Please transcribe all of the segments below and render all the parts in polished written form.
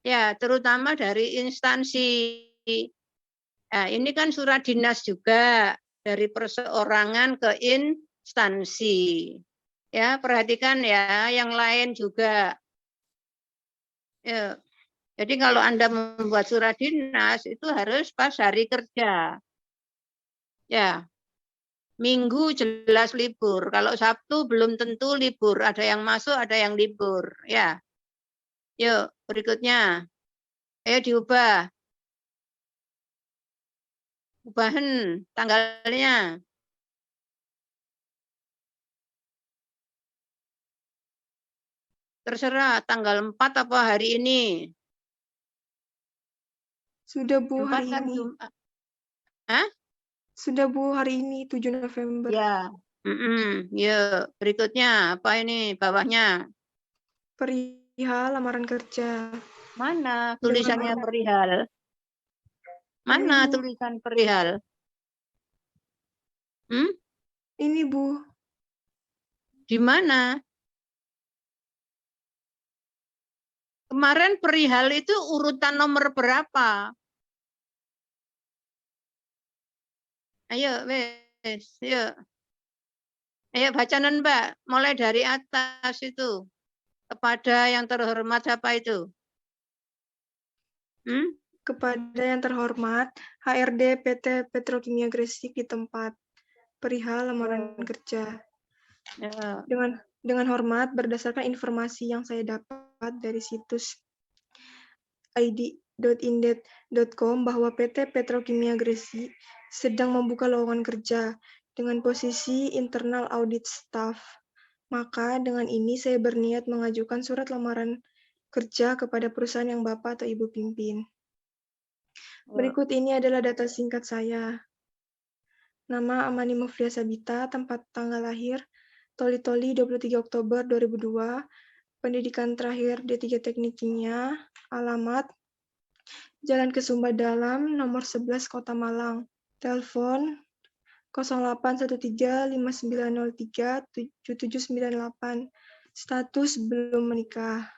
Ya, terutama dari instansi. Nah, ini kan surat dinas juga dari perseorangan ke instansi. Ya, perhatikan ya, yang lain juga. Ya. Jadi kalau Anda membuat surat dinas itu harus pas hari kerja. Ya, Minggu jelas libur. Kalau Sabtu belum tentu libur. Ada yang masuk, ada yang libur. Ya. Yuk, berikutnya. Ayo diubah. Ubahan tanggalnya. Terserah tanggal 4 apa hari ini. Sudah Bu 4 hari kan ini. Jumat. Hah? Sudah Bu hari ini 7 November. Ya. Yuk, berikutnya apa ini bawahnya? Perihal lamaran kerja. Mana Dengan tulisannya hormat. perihal? Ini Mana Bu. tulisan perihal? Ini Bu. Di mana? Kemarin perihal itu urutan nomor berapa? Ayo, wes, yuk. Ayo bacanan Mbak, mulai dari atas itu. Kepada yang terhormat siapa itu? Kepada yang terhormat HRD PT Petrokimia Gresik di tempat. Perihal lamaran kerja. Ya. Dengan hormat, berdasarkan informasi yang saya dapat dari situs id.indet.com bahwa PT Petrokimia Gresik sedang membuka lowongan kerja dengan posisi internal audit staff. Maka dengan ini saya berniat mengajukan surat lamaran kerja kepada perusahaan yang Bapak atau Ibu pimpin. Berikut ini adalah data singkat saya. Nama Amani Mufria Sabita, tempat tanggal lahir Toli-Toli 23 Oktober 2002, pendidikan terakhir D3 Teknik Kimia, alamat Jalan Kesumba Dalam, nomor 11 Kota Malang, telepon 0813-5903-7798, status belum menikah.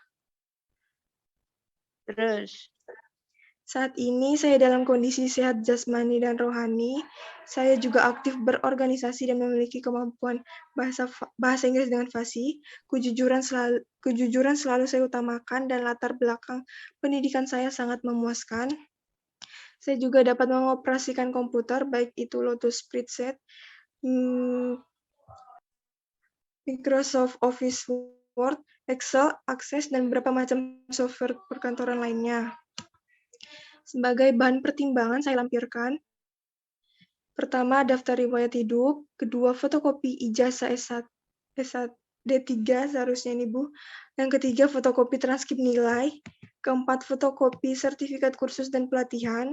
Terus? Saat ini saya dalam kondisi sehat jasmani dan rohani. Saya juga aktif berorganisasi dan memiliki kemampuan bahasa Inggris dengan fasih. Kejujuran selalu saya utamakan dan latar belakang pendidikan saya sangat memuaskan. Saya juga dapat mengoperasikan komputer, baik itu Lotus Spreadsheet, Microsoft Office Word, Excel, Access, dan beberapa macam software perkantoran lainnya. Sebagai bahan pertimbangan saya lampirkan, pertama, daftar riwayat hidup, kedua, fotokopi ijazah S1, D3 seharusnya ini Bu, yang ketiga, fotokopi transkrip nilai, keempat, fotokopi sertifikat kursus dan pelatihan,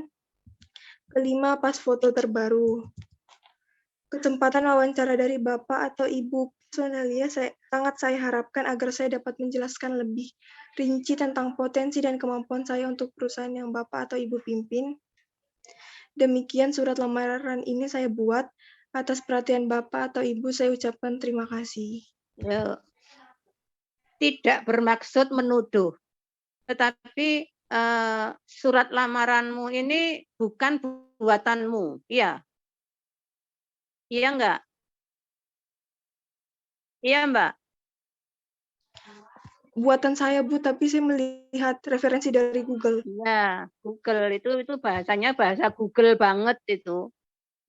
kelima, pas foto terbaru. Kesempatan wawancara dari Bapak atau Ibu personalia sangat saya harapkan agar saya dapat menjelaskan lebih rinci tentang potensi dan kemampuan saya untuk perusahaan yang Bapak atau Ibu pimpin. Demikian surat lamaran ini saya buat. Atas perhatian Bapak atau Ibu saya ucapkan terima kasih. Ya. Tidak bermaksud menuduh, tetapi surat lamaranmu ini bukan buatanmu, iya? Iya enggak? Iya Mbak? Buatan saya Bu, tapi saya melihat referensi dari Google. Ya, Google itu bahasanya bahasa Google banget itu.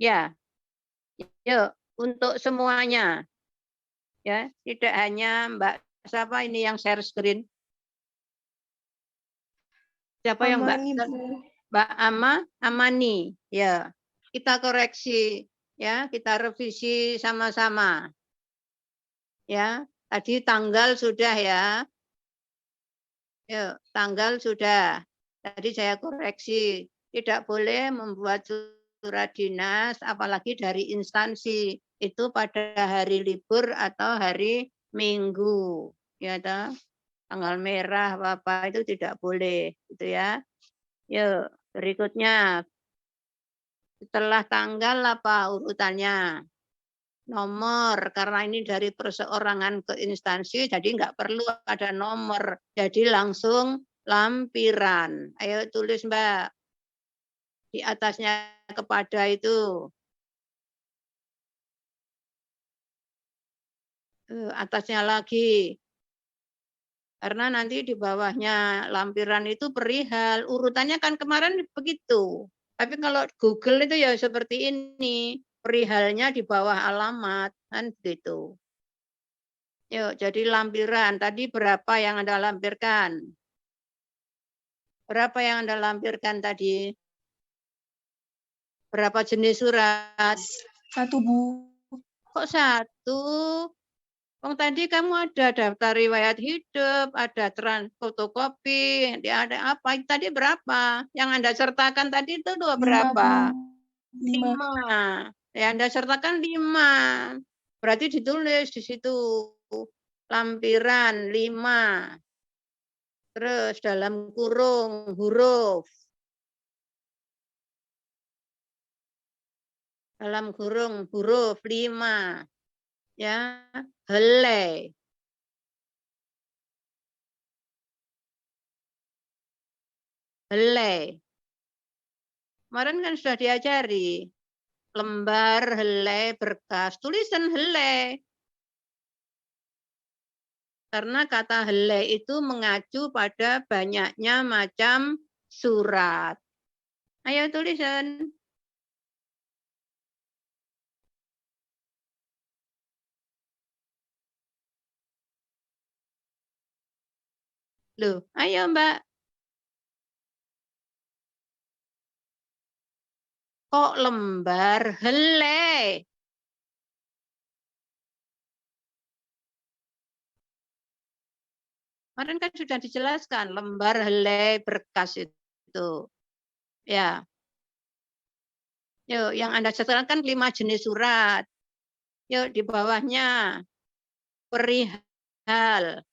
Ya, yuk untuk semuanya. Ya, tidak hanya Mbak siapa ini yang share screen? Siapa yang Amani Bu. Mbak Amani? Ya, kita koreksi, ya, kita revisi sama-sama. Ya, tadi tanggal sudah ya. Yuk, tanggal sudah. Tadi saya koreksi, tidak boleh membuat surat dinas, apalagi dari instansi itu pada hari libur atau hari Minggu, ya toh? Tanggal merah apa itu tidak boleh, gitu ya. Yuk, berikutnya setelah tanggal apa urutannya? nomor, karena ini dari perseorangan ke instansi, jadi nggak perlu ada nomor. Jadi langsung lampiran. Ayo tulis Mbak. Di atasnya kepada itu. Atasnya lagi. Karena nanti di bawahnya lampiran itu perihal. Urutannya kan kemarin begitu. Tapi kalau Google itu ya seperti ini. Perihalnya di bawah alamat. Kan begitu. Yuk, jadi lampiran. Tadi berapa yang Anda lampirkan? Berapa yang Anda lampirkan tadi? Berapa jenis surat? 1, Bu. Kok 1? Oh, tadi kamu ada daftar riwayat hidup, ada fotokopi, ada apa? Tadi berapa? Yang Anda sertakan tadi itu 5, berapa? Bu. 5. 5. Ya, Anda sertakan 5. Berarti ditulis di situ lampiran 5. Terus dalam kurung huruf. Dalam kurung huruf 5. Ya, helai. Helai. Kemarin kan sudah diajari. Lembar, helai, berkas. Tulisan helai. Karena kata helai itu mengacu pada banyaknya macam surat. Ayo tulisan. Loh, ayo Mbak. Kok lembar helai? Kemarin kan sudah dijelaskan lembar helai berkas itu. Ya. Yuk, yang Anda sertakan 5 jenis surat. Yuk, di bawahnya perihal.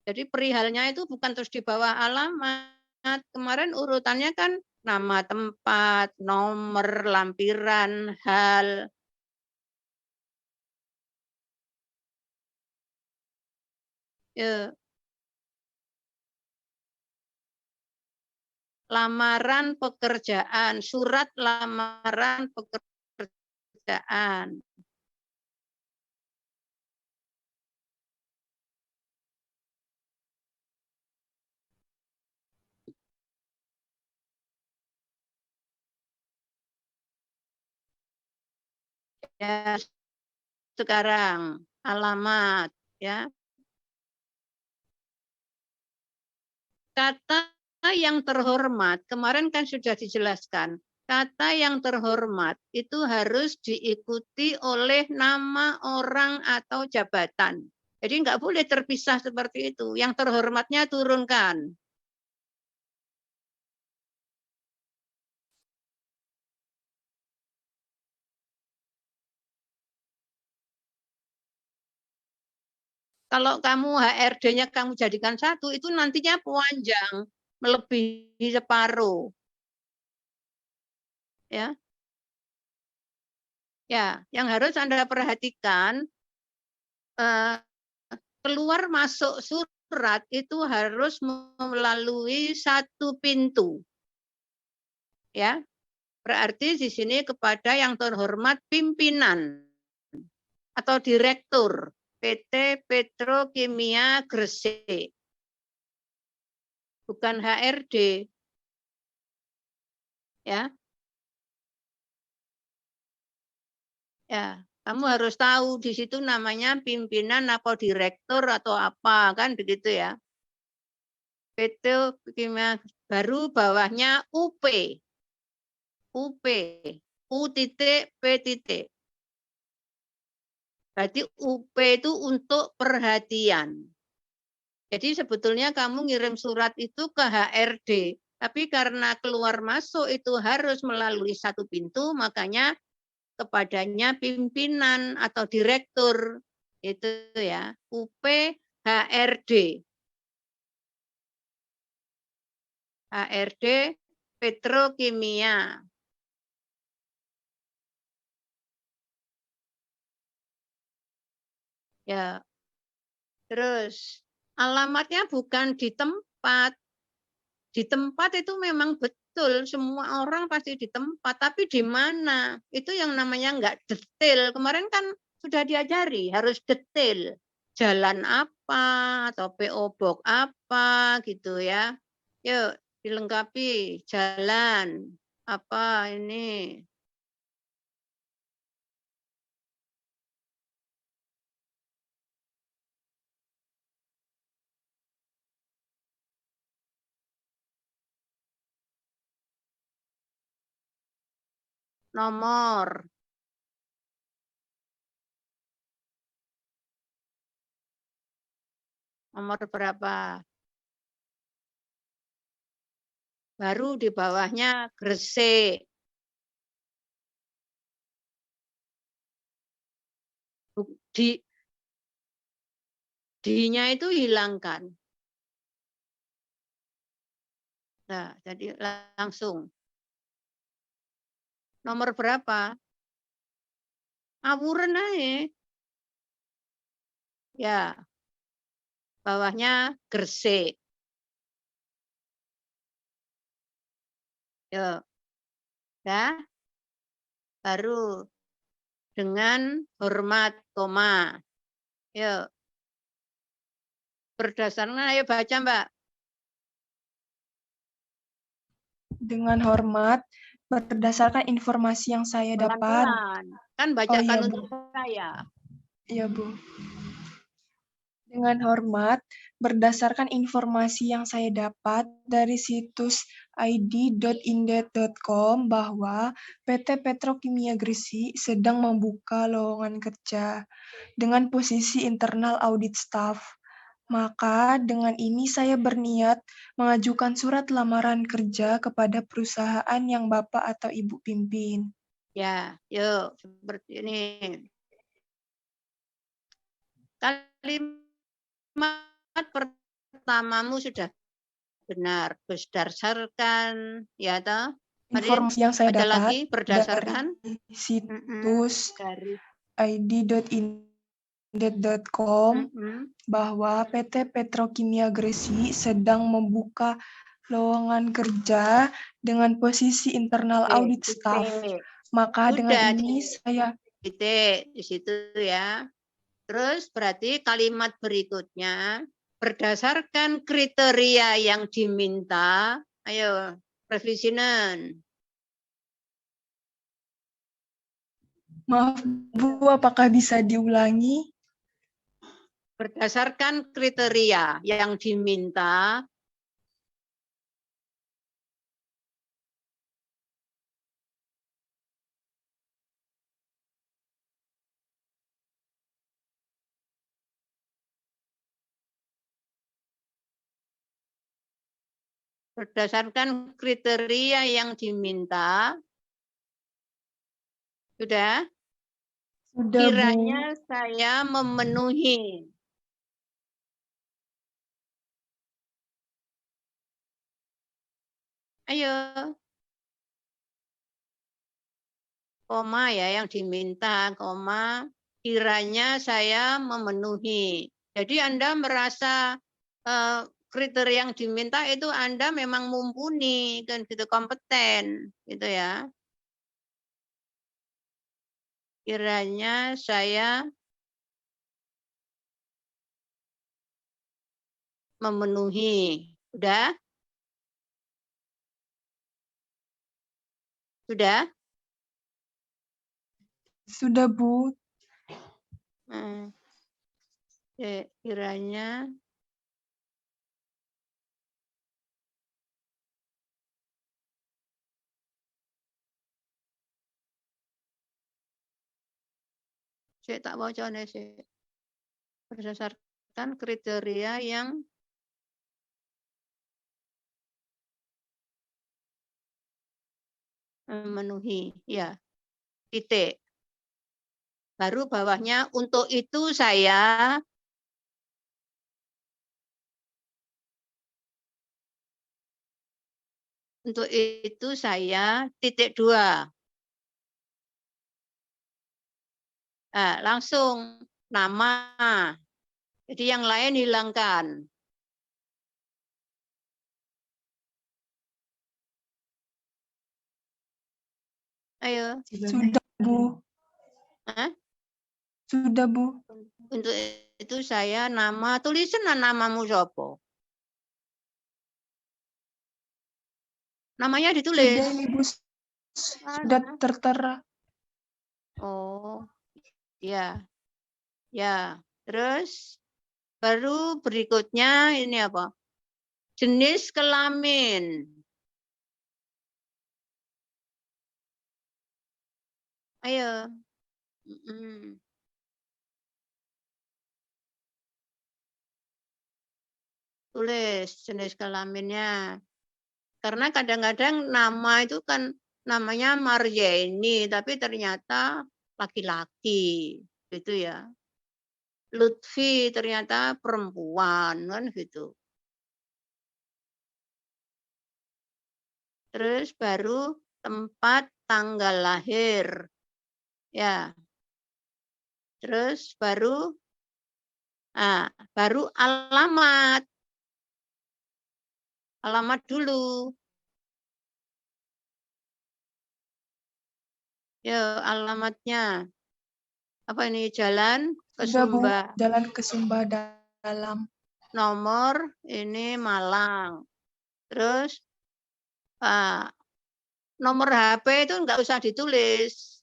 Jadi perihalnya itu bukan terus di bawah alamat. Kemarin urutannya kan nama tempat, nomor, lampiran, hal. Ya. Lamaran pekerjaan, surat lamaran pekerjaan. Ya, sekarang alamat ya. Kata yang terhormat, kemarin kan sudah dijelaskan. Kata yang terhormat itu harus diikuti oleh nama orang atau jabatan. Jadi nggak boleh terpisah seperti itu. Yang terhormatnya turunkan. Kalau kamu HRD-nya kamu jadikan 1, itu nantinya panjang, melebihi separuh. Ya. Ya, yang harus Anda perhatikan keluar masuk surat itu harus melalui 1 pintu. Ya. Berarti di sini kepada yang terhormat pimpinan atau direktur PT Petrokimia Gresik. Bukan HRD. Ya. Ya, kamu harus tahu di situ namanya pimpinan atau direktur atau apa kan begitu ya. Petrokimia baru bawahnya UP. UP. U titik P titik. Berarti UP itu untuk perhatian. Jadi sebetulnya kamu ngirim surat itu ke HRD, tapi karena keluar masuk itu harus melalui 1 pintu, makanya kepadanya pimpinan atau direktur itu ya, UP HRD. HRD Petrokimia. Ya, terus alamatnya bukan di tempat. Di tempat itu memang betul semua orang pasti di tempat, tapi di mana? Itu yang namanya nggak detail. Kemarin kan sudah diajari harus detail. Jalan apa atau PO Box apa gitu ya. Yuk dilengkapi jalan apa ini nomor nomor berapa? Baru di bawahnya Gresik. Di D-nya itu hilangkan. Nah, jadi langsung. Nomor berapa? Ngawuren ae. Ya, bawahnya Gresik. Yuk, ya. Baru dengan hormat koma. Yuk, berdasarkan ayo baca, Mbak. Dengan hormat, berdasarkan informasi yang saya dapat. Pelan-pelan. Kan Oh iya, bacakan Bu. untuk saya. Iya, Bu. Dengan hormat, berdasarkan informasi yang saya dapat dari situs id.indet.com bahwa PT Petrokimia Gresik sedang membuka lowongan kerja dengan posisi internal audit staff. Maka dengan ini saya berniat mengajukan surat lamaran kerja kepada perusahaan yang Bapak atau Ibu pimpin. Ya, yuk seperti ini. Kalimat pertamamu sudah benar. Berdasarkan, ya toh. Kemudian Informasi yang saya baca dapat lagi dari berdasarkan situs dari id.indet.com bahwa PT Petrokimia Gresik sedang membuka lowongan kerja dengan posisi internal audit staff. titik. Maka dengan Sudah ini saya titik di situ ya. Terus berarti kalimat berikutnya berdasarkan kriteria yang diminta, ayo revisinan. maaf Bu, apakah bisa diulangi? Berdasarkan kriteria yang diminta, berdasarkan kriteria yang diminta, sudah Sudah Bu. kiranya saya memenuhi. Ayo, koma ya yang diminta, koma, kiranya saya memenuhi. Jadi Anda merasa kriteria yang diminta itu Anda memang mumpuni, kan gitu kompeten, gitu ya. Kiranya saya memenuhi. Sudah? Sudah? Sudah Bu. Kiranya saya tak bacanya sih. Berdasarkan kriteria yang memenuhi, ya, titik. Baru bawahnya untuk itu saya titik dua. Nah, langsung nama. Jadi yang lain hilangkan. Ayo. Sudah, Bu. Hah? Sudah, Bu. Untuk itu saya nama, tulisan namamu siapa? Namanya ditulis. Sudah ini, Bu. Sudah tertera. Oh, ya. Ya. Terus baru berikutnya ini apa? Jenis kelamin. Ayo. Tulis jenis kelaminnya. Karena kadang-kadang nama itu kan namanya Maryeni, tapi ternyata laki-laki, gitu ya. Lutfi ternyata perempuan, kan gitu. Terus baru tempat tanggal lahir. Ya. Terus baru baru alamat. Alamat dulu. Ya, alamatnya. Apa ini? Jalan ke Sudah, Bu. Sumba. Jalan ke Sumba Dalam. Nomor ini Malang. Terus nomor HP itu enggak usah ditulis.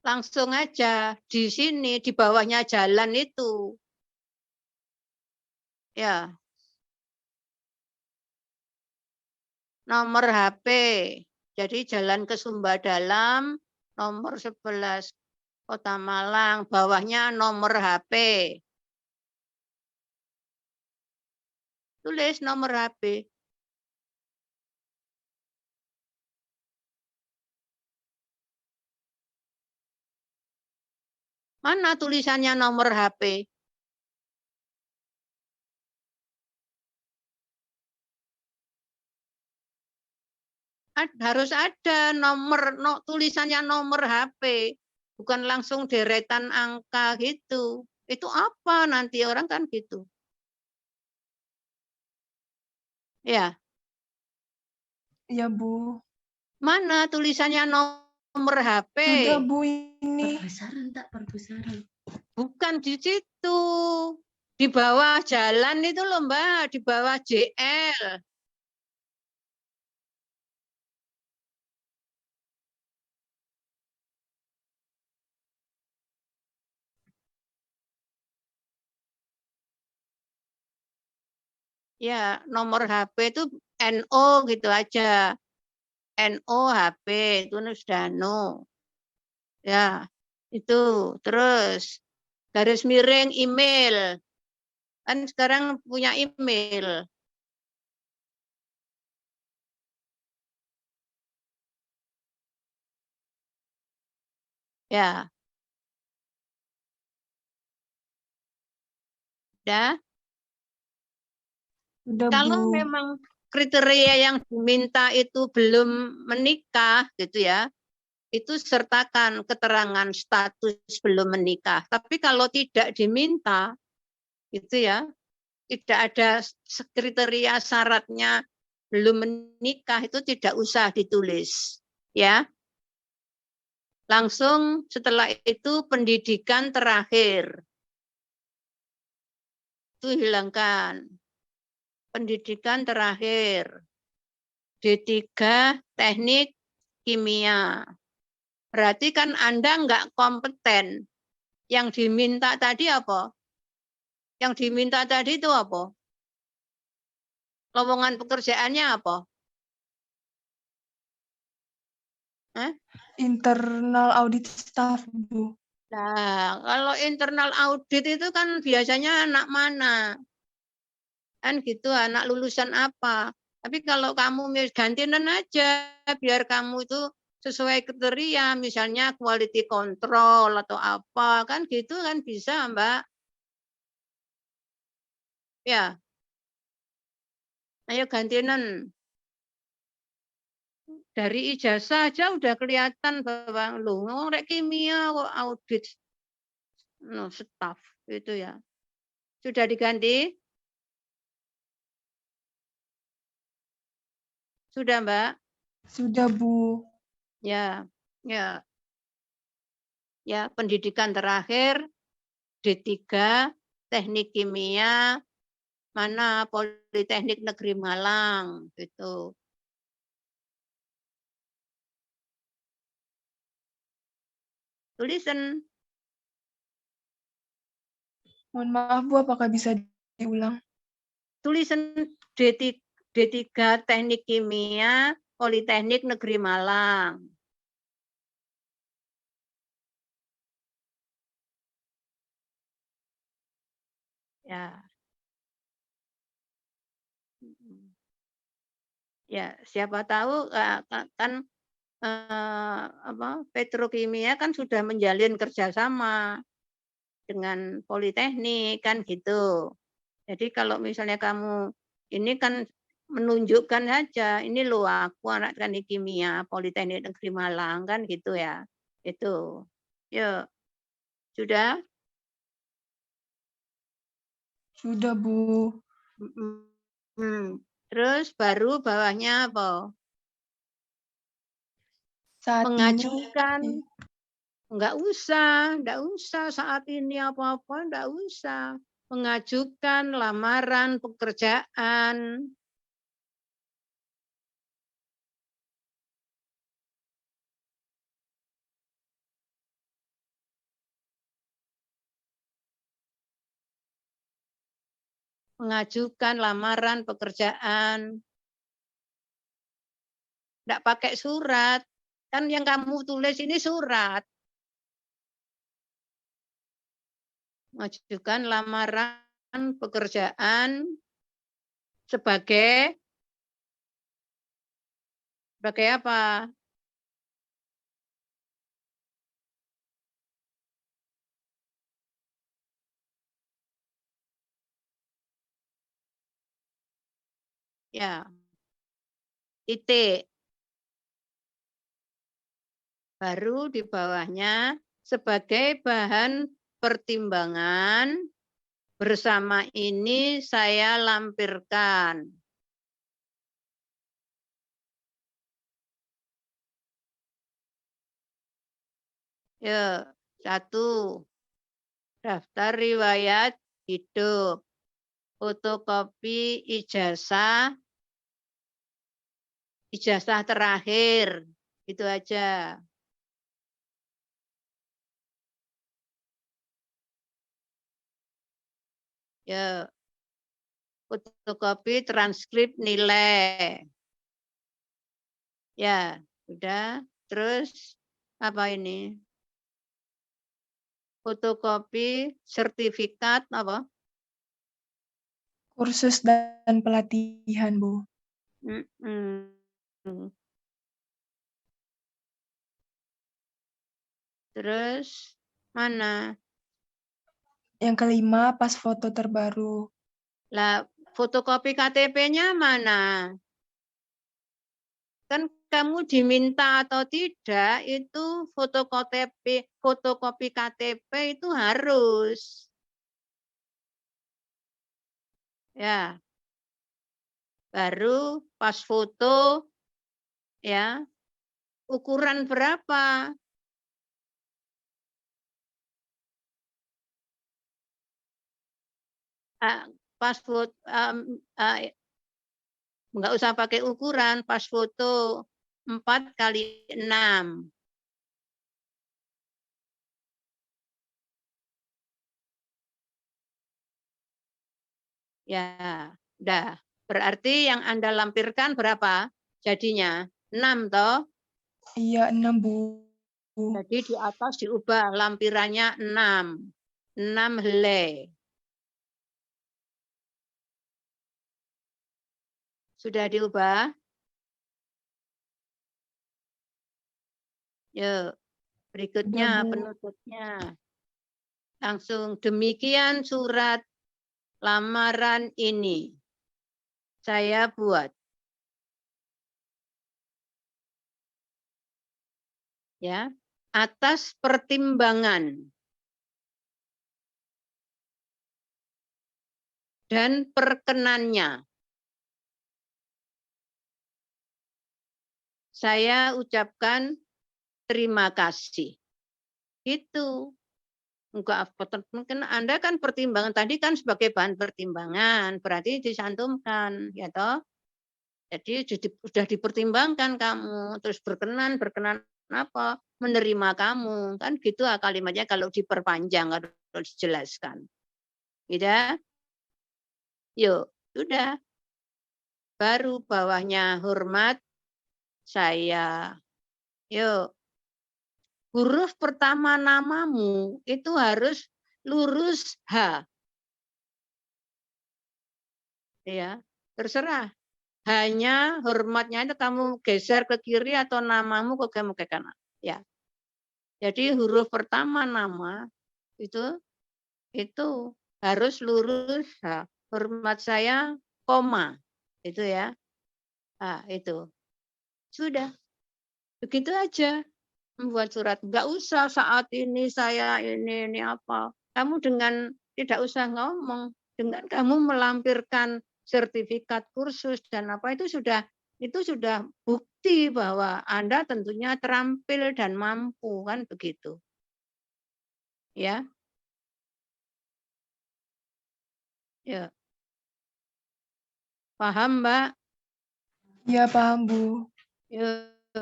Langsung aja di sini, di bawahnya jalan itu. Ya. Nomor HP. Jadi jalan ke Sumba Dalam, nomor 11 Kota Malang, bawahnya nomor HP. Tulis nomor HP. Mana tulisannya nomor HP? Harus ada nomor, tulisannya nomor HP. Bukan langsung deretan angka gitu. Itu apa nanti orang kan gitu. Ya. Iya, Bu. Mana tulisannya nomor HP? Sudah, Bu, ini. Bukan di situ. Di bawah jalan itu loh, Mbak. Di bawah JL. Ya, nomor HP itu NO gitu aja. NO HP itu sudah no. Ya, itu. Terus garis miring email. Kan sekarang punya email. Ya. Ya. Sudah, Kalau Bu. memang kriteria yang diminta itu belum menikah gitu ya, itu sertakan keterangan status belum menikah. Tapi kalau tidak diminta, itu ya, tidak ada kriteria syaratnya belum menikah, itu tidak usah ditulis. Ya. Langsung setelah itu pendidikan terakhir. Itu hilangkan. Pendidikan terakhir. D3 teknik kimia. Berarti kan Anda enggak kompeten. Yang diminta tadi apa? Yang diminta tadi itu apa? Lowongan pekerjaannya apa? Internal audit staff, Bu. Nah, kalau internal audit itu kan biasanya anak mana? Kan gitu, anak lulusan apa? Tapi kalau kamu gantian aja, biar kamu itu sesuai kriteria, misalnya quality control atau apa, kan gitu kan bisa, Mbak. Ya. Ayo gantian. Dari ijazah aja udah kelihatan bahwa lu ngorek kimia kok audit. no, staff itu ya. Sudah diganti? Sudah, Mbak? Sudah, Bu. Ya, ya, ya. Pendidikan terakhir D3 Teknik Kimia mana Politeknik Negeri Malang gitu. Tulisan Mohon maaf, Bu, apakah bisa diulang? tulisan D3 Teknik Kimia Politeknik Negeri Malang. Ya. Ya, siapa tahu kan petrokimia kan sudah menjalin kerjasama dengan politeknik kan gitu. Jadi kalau misalnya kamu ini kan menunjukkan saja, ini loh aku anak teknik kimia Politeknik Negeri Malang kan gitu ya. Itu. Yuk, sudah? Sudah, Bu. Terus baru bawahnya apa? Saat Mengajukan. ini, Enggak usah saat ini apa-apa, enggak usah. Mengajukan lamaran pekerjaan. Mengajukan lamaran pekerjaan. Enggak pakai surat. Kan yang kamu tulis ini surat. Mengajukan lamaran pekerjaan sebagai apa? Ya, titik. Baru di bawahnya sebagai bahan pertimbangan bersama ini saya lampirkan. Ya, 1. Daftar riwayat hidup. Fotokopi ijazah terakhir. Itu aja. Ya, fotokopi transkrip nilai. Ya, sudah. Terus apa ini? Fotokopi sertifikat apa? kursus dan pelatihan, Bu. Terus mana? Yang kelima, pas foto terbaru. Lah, fotokopi KTP-nya mana? Kan kamu diminta atau tidak itu fotokopi KTP itu harus. Ya. Baru pas foto ya, ukuran berapa? Pas foto enggak usah pakai ukuran, pas foto 4x6. Ya, udah. Berarti yang Anda lampirkan berapa? Jadinya 6 toh? Iya, 6, Bu. Jadi di atas diubah lampirannya 6. 6 helai. Sudah diubah? Yuk, Sudah, berikutnya Bu. penutupnya. Langsung demikian surat lamaran ini saya buat. Ya, atas pertimbangan dan perkenannya. Saya ucapkan terima kasih. Itu. Enggak, mungkin Anda kan pertimbangan tadi kan sebagai bahan pertimbangan, berarti disantumkan, ya toh? Jadi sudah dipertimbangkan kamu, terus berkenan apa? Menerima kamu, kan gitu kalimatnya kalau diperpanjang, kalau dijelaskan. Tidak? Yuk, sudah. Baru bawahnya hormat saya. Yuk. Huruf pertama namamu itu harus lurus H. Ya, terserah. Hanya hormatnya itu kamu geser ke kiri atau namamu ke kamu ke kanan. Ya. Jadi huruf pertama nama itu harus lurus H. Hormat saya koma. Itu ya. Nah, itu. Sudah. Begitu aja. Membuat surat. Enggak usah saat ini saya ini apa. Kamu dengan tidak usah ngomong. Dengan kamu melampirkan sertifikat kursus dan apa itu sudah bukti bahwa Anda tentunya terampil dan mampu kan begitu. Ya. Ya. Paham, Mbak? Ya, paham, Bu.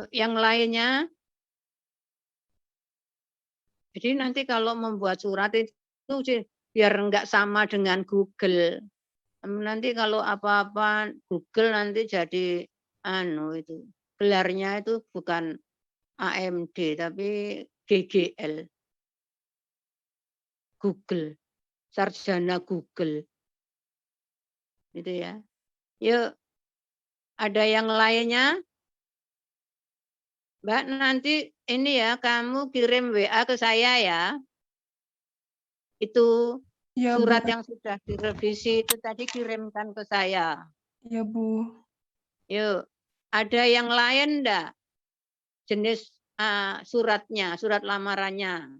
Yang lainnya. Jadi nanti kalau membuat surat itu biar enggak sama dengan Google. Nanti kalau apa-apa Google nanti jadi itu gelarnya itu bukan AMD tapi GGL. Google. Sarjana Google. Gitu ya. Yuk, ada yang lainnya? Mbak, nanti ini ya kamu kirim WA ke saya ya. Itu Ya, surat Bu. yang sudah direvisi itu tadi kirimkan ke saya. Ya, Bu. Yuk, ada yang lain enggak? Jenis suratnya, surat lamarannya.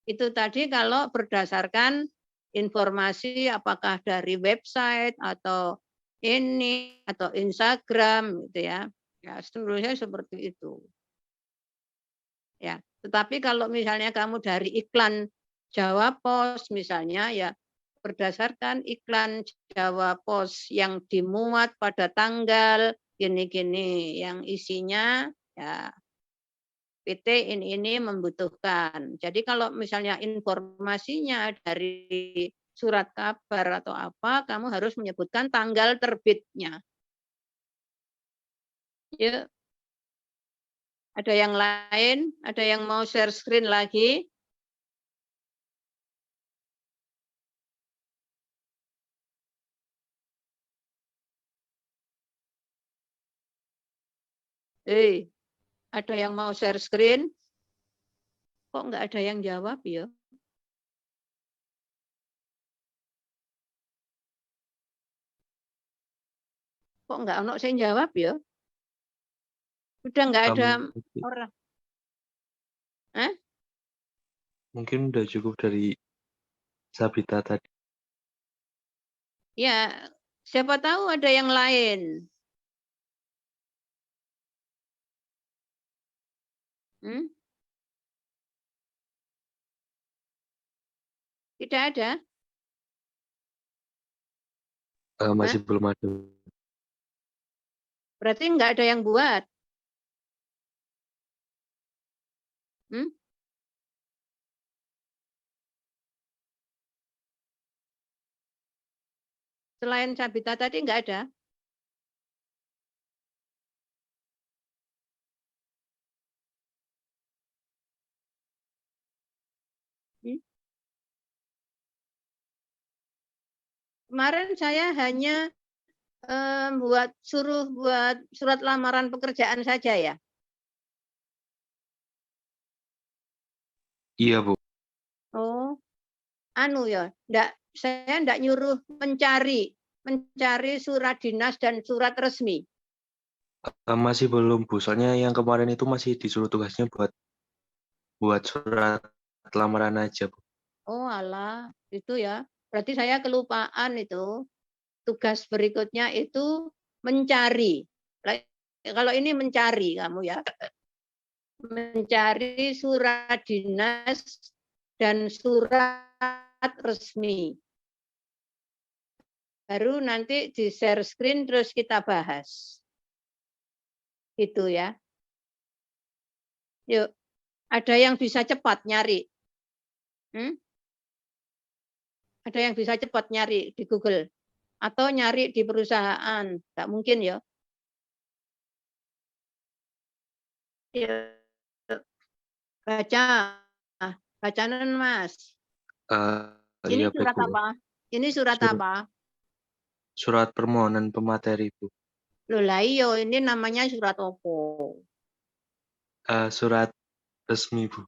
Itu tadi kalau berdasarkan informasi apakah dari website atau ini atau Instagram gitu ya. Ya, seterusnya seperti itu. Ya, tetapi kalau misalnya kamu dari iklan Jawa Pos misalnya ya berdasarkan iklan Jawa Pos yang dimuat pada tanggal gini-gini yang isinya ya PT ini membutuhkan. Jadi kalau misalnya informasinya dari surat kabar atau apa, kamu harus menyebutkan tanggal terbitnya. Ya. Ada yang lain? Ada yang mau share screen lagi? Ada yang mau share screen? Kok nggak ada yang jawab ya? Kok nggak ono saya jawab ya? Udah nggak ada orang. Mungkin udah cukup dari Sabita tadi. Ya, siapa tahu ada yang lain. Tidak ada? Masih belum ada. Berarti nggak ada yang buat. Selain Sabita tadi nggak ada? Kemarin saya hanya suruh buat surat lamaran pekerjaan saja ya? Iya, Bu. Oh, ya, saya enggak nyuruh mencari surat dinas dan surat resmi. Masih belum, Bu. Soalnya yang kemarin itu masih disuruh tugasnya buat surat lamaran aja, Bu. Oh, alah, itu ya. Berarti saya kelupaan itu. Tugas berikutnya itu mencari. Kalau ini mencari kamu ya. Mencari surat dinas dan surat resmi. Baru nanti di share screen terus kita bahas. Gitu ya. Yuk, ada yang bisa cepat nyari? Ada yang bisa cepat nyari di Google? Atau nyari di perusahaan? Nggak mungkin ya. Yuk, baca. Bacaan Mas. Ini Iya, surat baik, Bu. apa? Ini surat apa? Surat permohonan pemateri, Bu. Loh lah iyo, ini namanya surat opo? Surat resmi, Bu.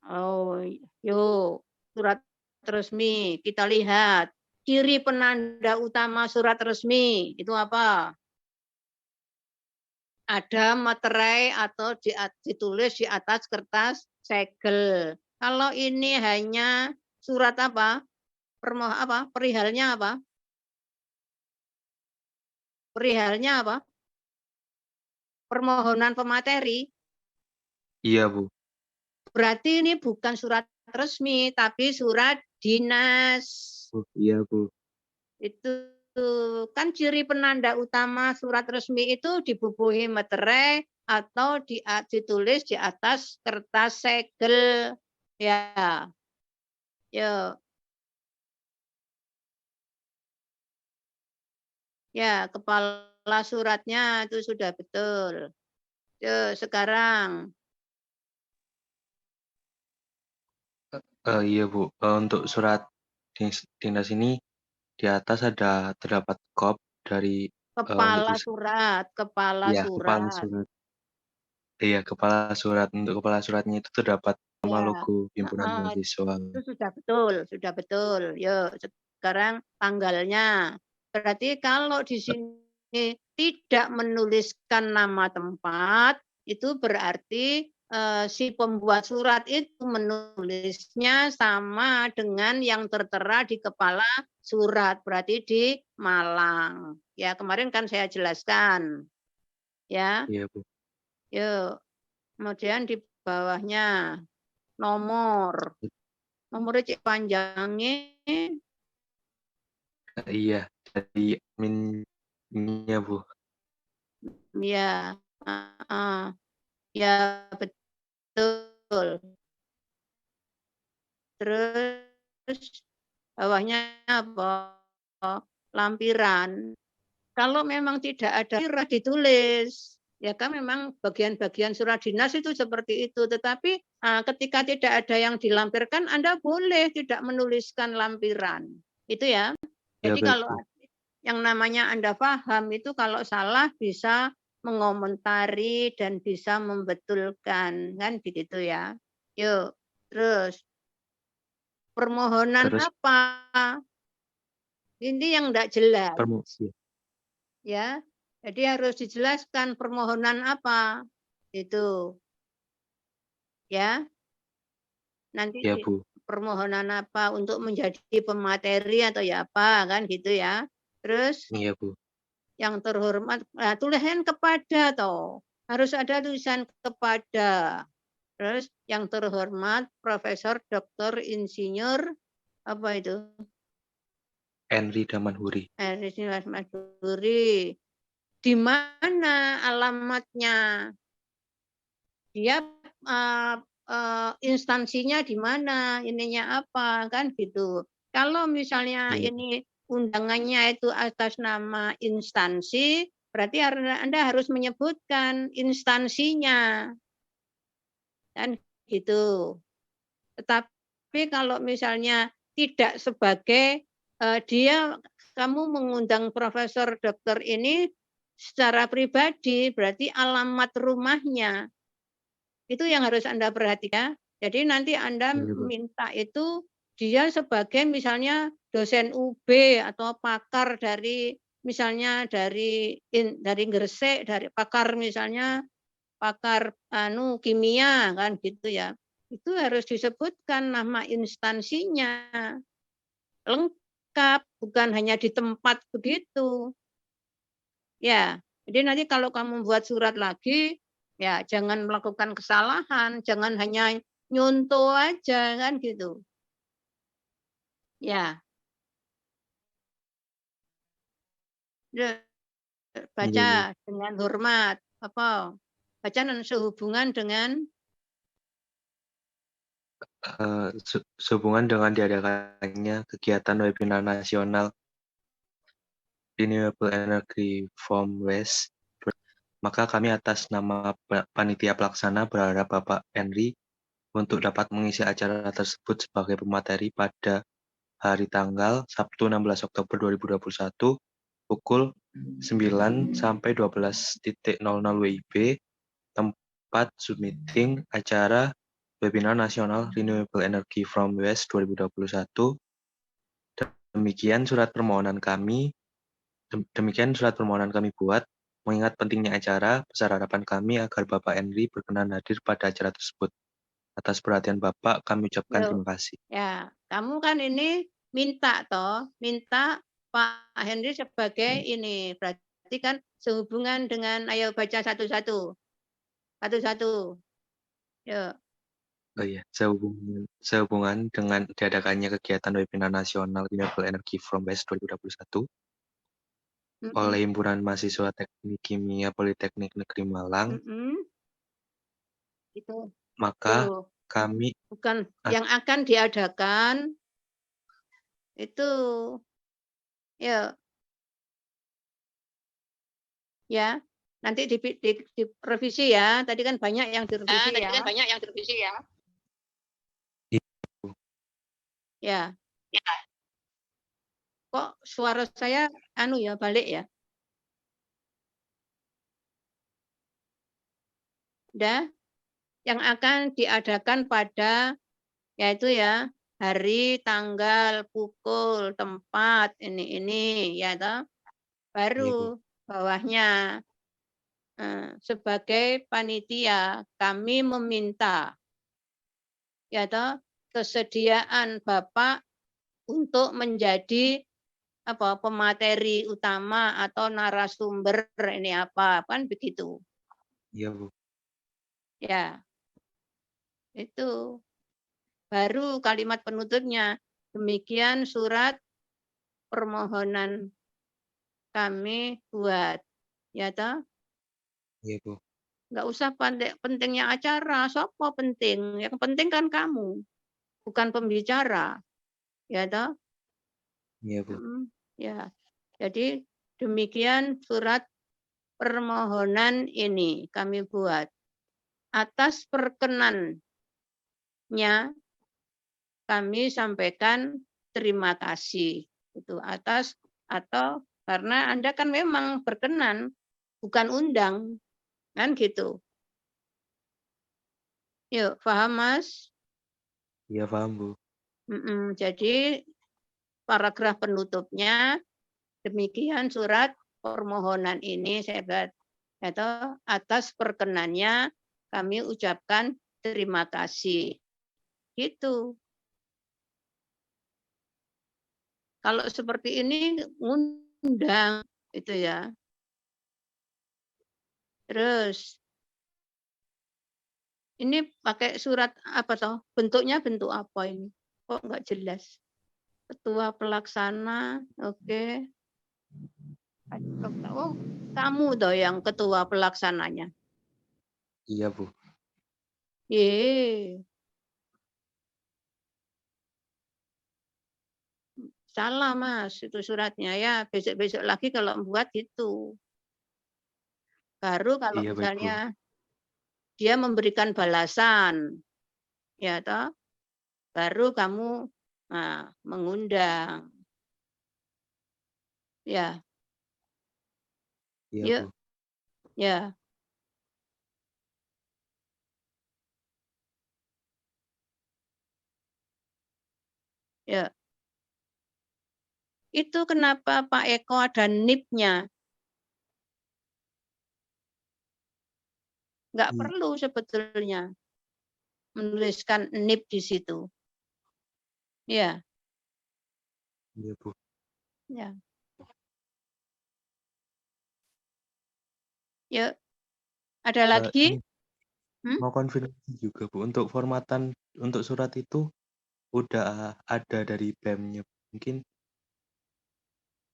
Oh, yuk, surat resmi. Kita lihat. Ciri penanda utama surat resmi itu apa? Ada materai atau ditulis di atas kertas segel. Kalau ini hanya surat apa? Perihalnya apa? Perihalnya apa? Permohonan pemateri. Iya, Bu. Berarti ini bukan surat resmi, tapi surat dinas. Iya, Bu. Itu kan ciri penanda utama surat resmi itu dibubuhi materai atau ditulis di atas kertas segel. Ya. Ya. Ya, kepala suratnya itu sudah betul. Yuk, sekarang. Iya, Bu. Untuk surat dinas ini di atas terdapat kop dari Kepala surat, kepala Iya, kepala surat. surat. Iya, kepala surat. Untuk kepala suratnya itu terdapat nama Ya. logo himpunan mahasiswa. Itu sudah betul, sudah betul. Yuk, sekarang tanggalnya. Berarti kalau di sini tidak menuliskan nama tempat, itu berarti si pembuat surat itu menulisnya sama dengan yang tertera di kepala surat, berarti di Malang. Ya, kemarin kan saya jelaskan. Ya. Iya, Bu. Yuk. Kemudian di bawahnya nomor. Nomornya cek panjangnya. Iya, dari adminnya, Bu. Ya, ya betul. Terus bawahnya apa? Lampiran. Kalau memang tidak ada kira ditulis, ya kan memang bagian-bagian surat dinas itu seperti itu. Tetapi ketika tidak ada yang dilampirkan, Anda boleh tidak menuliskan lampiran. Itu ya. Iya, Jadi baik, kalau Bu. yang namanya Anda paham itu kalau salah bisa mengomentari dan bisa membetulkan, kan begitu ya. Yuk, terus permohonan Terus apa? Ini yang tidak jelas. promosi. Ya, jadi harus dijelaskan permohonan apa itu, ya. Nanti Ya, Bu. permohonan apa untuk menjadi pemateri atau ya apa kan gitu ya. Terus Iya, Bu. yang terhormat, tulisan kepada toh harus ada tulisan kepada. Terus yang terhormat Profesor Dr. Insinyur apa itu? Henry Damanhuri. Henry Damanhuri. Di mana alamatnya? Dia instansinya di mana, ininya apa, kan gitu. Kalau misalnya Iya. ini undangannya itu atas nama instansi, berarti Anda harus menyebutkan instansinya, kan gitu. Tetapi kalau misalnya tidak sebagai kamu mengundang Profesor Dokter ini secara pribadi, berarti alamat rumahnya itu yang harus Anda perhatikan. Jadi nanti Anda Iya, Bu. minta itu dia sebagai misalnya dosen UB atau pakar dari misalnya dari Gresik, dari pakar misalnya pakar kimia kan gitu ya. Itu harus disebutkan nama instansinya. Lengkap lengkap, bukan hanya di tempat begitu. Ya, jadi nanti kalau kamu buat surat lagi, ya jangan melakukan kesalahan, jangan hanya nyontoh aja kan gitu. Ya, de Iya, Bu. baca dengan hormat, apa, baca dan sehubungan dengan Sehubungan dengan diadakannya kegiatan webinar nasional Renewable Energy from Waste, maka kami atas nama panitia pelaksana berharap Bapak Henry untuk dapat mengisi acara tersebut sebagai pemateri pada hari tanggal Sabtu 16 Oktober 2021 pukul 9 sampai 12.00 WIB, tempat Zoom meeting acara Webinar Nasional Renewable Energy from Waste 2021. Demikian surat permohonan kami buat, mengingat pentingnya acara, besar harapan kami agar Bapak Henry berkenan hadir pada acara tersebut. Atas perhatian Bapak, kami ucapkan Loh, terima kasih. ya, kamu kan ini minta minta Pak Henry sebagai ini, berarti kan sehubungan dengan, ayo baca satu-satu, satu-satu, yuk. Oh iya, sehubungan dengan diadakannya kegiatan webinar nasional Renewable Energy from Waste 2021 oleh Mhm, Himpunan Mahasiswa Teknik Kimia Politeknik Negeri Malang, mhm, itu maka tuh, kami bukan yang akan diadakan itu, ya, ya, nanti direvisi ya, tadi kan banyak yang direvisi Tadi kan ya, banyak yang direvisi ya. ya. Ya. Kok suara saya anu ya, balik ya? Udah? Yang akan diadakan pada, yaitu ya, hari, tanggal, pukul, tempat, ini ya toh. Iya, Bu. Baru bawahnya, sebagai panitia kami meminta, ya toh, kesediaan Bapak untuk menjadi apa, pemateri utama atau narasumber ini apa, kan begitu. Iya, Bu. Ya, itu. Baru kalimat penutupnya, demikian surat permohonan kami buat. Ya toh? Iya, Bu. Nggak usah pentingnya acara, sopo penting. Yang penting kan kamu, bukan pembicara. Ya toh? Iya, Bu. Ya. Jadi demikian surat permohonan ini kami buat. Atas perkenannya kami sampaikan terima kasih. Itu atas atau karena Anda kan memang berkenan, bukan undang, kan gitu. Yuk, paham Mas? Iya, paham, Bu. Jadi paragraf penutupnya demikian surat permohonan ini saya buat, atau atas perkenannya kami ucapkan terima kasih. Gitu. Kalau seperti ini ngundang itu ya. Terus ini pakai surat apa toh? Bentuknya bentuk apa ini? Kok nggak jelas? Ketua pelaksana, oke. Oh, kamu toh yang ketua pelaksananya. Iya, Bu. Ye, salah Mas itu suratnya ya. Besok-besok lagi kalau buat gitu. Baru kalau Iya, baik, Bu. misalnya dia memberikan balasan, ya toh, baru kamu mengundang. Ya, Iya, yuk, Bu. ya, ya. Itu kenapa Pak Eko ada NIP-nya? Nggak I- perlu sebetulnya menuliskan NIP di situ. Ya, Iya, Bu. Ya. Ya, ada Ini lagi? Hmm? mau konfirmasi juga Bu, untuk formatan untuk surat itu udah ada dari BEM-nya. Mungkin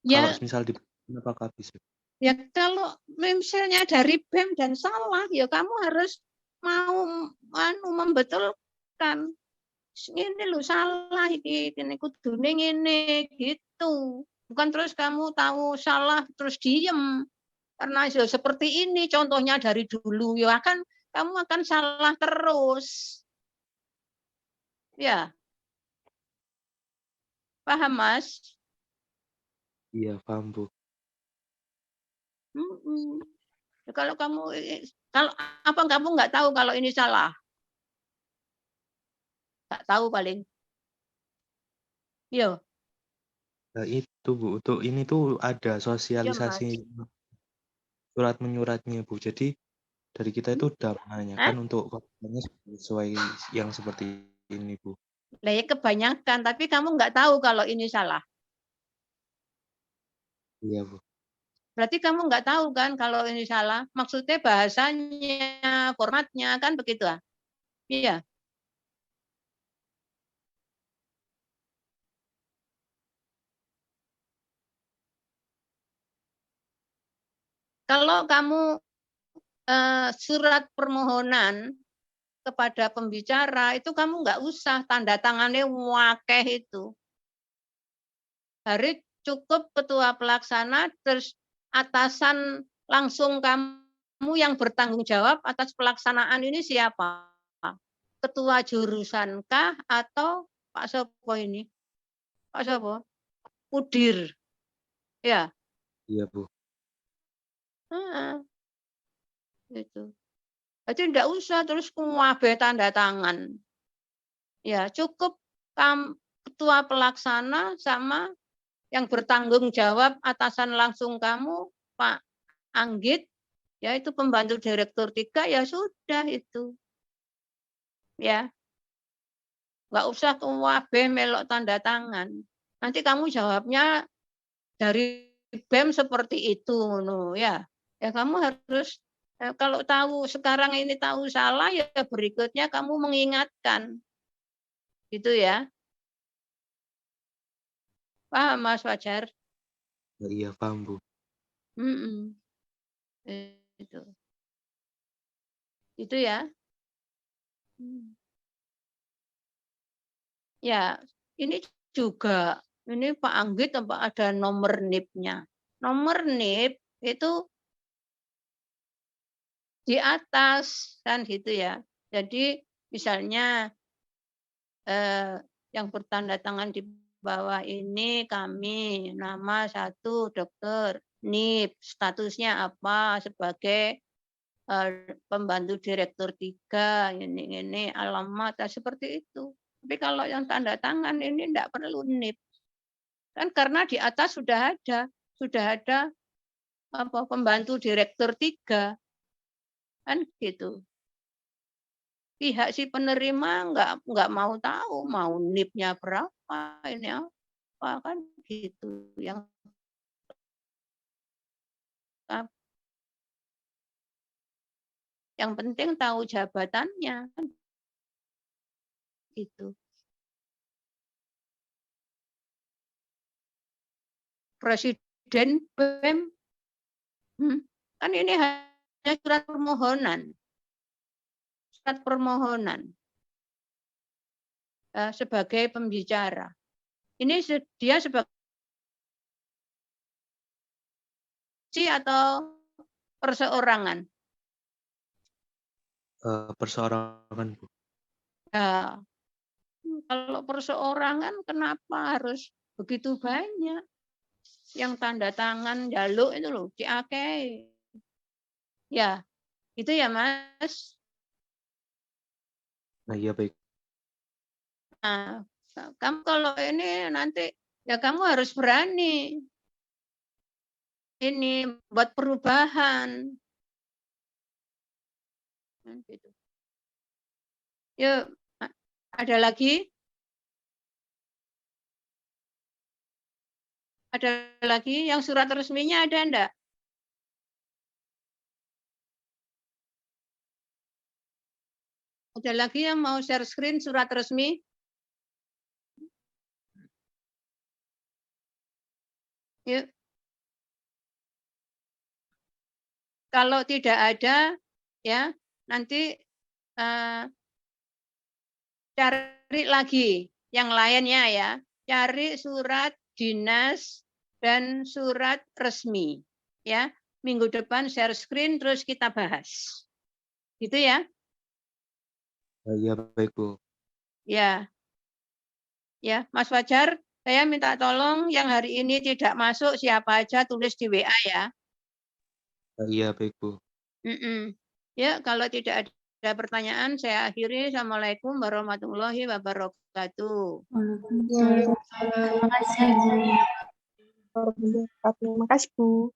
kalau Ya, misal di apakah bisa? ya kalau misalnya dari BEM dan salah, ya kamu harus mau membetulkan. Ini lo salah ini kudune ngene gitu. Bukan terus kamu tahu salah terus diem. Karena seperti ini contohnya dari dulu ya kan kamu akan salah terus. Ya, paham Mas? Iya, paham Bu. Mm-mm. Kalau kalau apa kamu nggak tahu kalau ini salah? Nggak tahu paling. Yo, Nah, itu Bu, untuk ini tuh ada yo sosialisasi Mas. surat menyuratnya Bu. Jadi dari kita itu udah Hah? menanyakan untuk formatnya sesuai yang seperti ini Bu. Lah ya kebanyakan, tapi kamu nggak tahu kalau ini salah. Iya Bu. Berarti kamu nggak tahu kan kalau ini salah. Maksudnya bahasanya, formatnya kan begitu ah. Iya. Kalau kamu surat permohonan kepada pembicara itu kamu nggak usah tanda tangannya wakeh itu. Hari cukup ketua pelaksana terus atasan langsung kamu yang bertanggung jawab atas pelaksanaan ini siapa? Ketua jurusankah atau Pak Sopo ini? Pak Sopo? Udir. Ya. Iya Bu. Itu. Jadi tidak usah terus kuwabe tanda tangan. Ya, cukup ketua pelaksana sama yang bertanggung jawab atasan langsung kamu, Pak Anggit, ya itu pembantu direktur 3 ya sudah itu. Ya, nggak usah kuwabe melok tanda tangan. Nanti kamu jawabnya dari BEM seperti itu, no ya. Ya kamu harus kalau tahu sekarang ini tahu salah ya berikutnya kamu mengingatkan, gitu ya. Paham Mas Fajar? Iya paham Bu. Mm-mm. Itu, itu ya. Ya, ini juga ini Pak Anggit apa ada nomor NIP-nya. Nomor NIP itu di atas kan gitu ya. Jadi misalnya yang bertanda tangan di bawah ini kami nama 1 dokter NIP statusnya apa sebagai pembantu direktur 3 ini alamat seperti itu. Tapi kalau yang tanda tangan ini tidak perlu NIP. Kan karena di atas sudah ada apa pembantu direktur 3 kan gitu. Pihak si penerima nggak mau tahu mau NIP-nya berapa ini apa kan gitu. Yang penting tahu jabatannya kan gitu. Presiden BEM kan ini hanya surat permohonan. Surat permohonan sebagai pembicara. Ini dia sebagai atau perseorangan. Perseorangan Bu. Nah, kalau perseorangan kenapa harus begitu banyak yang tanda tangan jaluk itu loh diakei. Ya, itu ya Mas. Nah iya baik. Nah, kamu kalau ini nanti ya kamu harus berani ini buat perubahan. Gitu. Yuk, a- ada lagi? Ada lagi yang surat resminya ada enggak? Ada lagi yang mau share screen surat resmi? Yuk. Kalau tidak ada, ya nanti cari lagi yang lainnya ya. Cari surat dinas dan surat resmi. Ya, minggu depan share screen terus kita bahas. Gitu ya? Iya, baik Bu. Ya. Ya, Mas Fajar, saya minta tolong yang hari ini tidak masuk siapa aja tulis di WA ya. Iya, baik Bu. Ya, kalau tidak ada pertanyaan, saya akhiri. Assalamualaikum warahmatullahi wabarakatuh. Waalaikumsalam. Terima kasih, Bu. Terima kasih, Bu.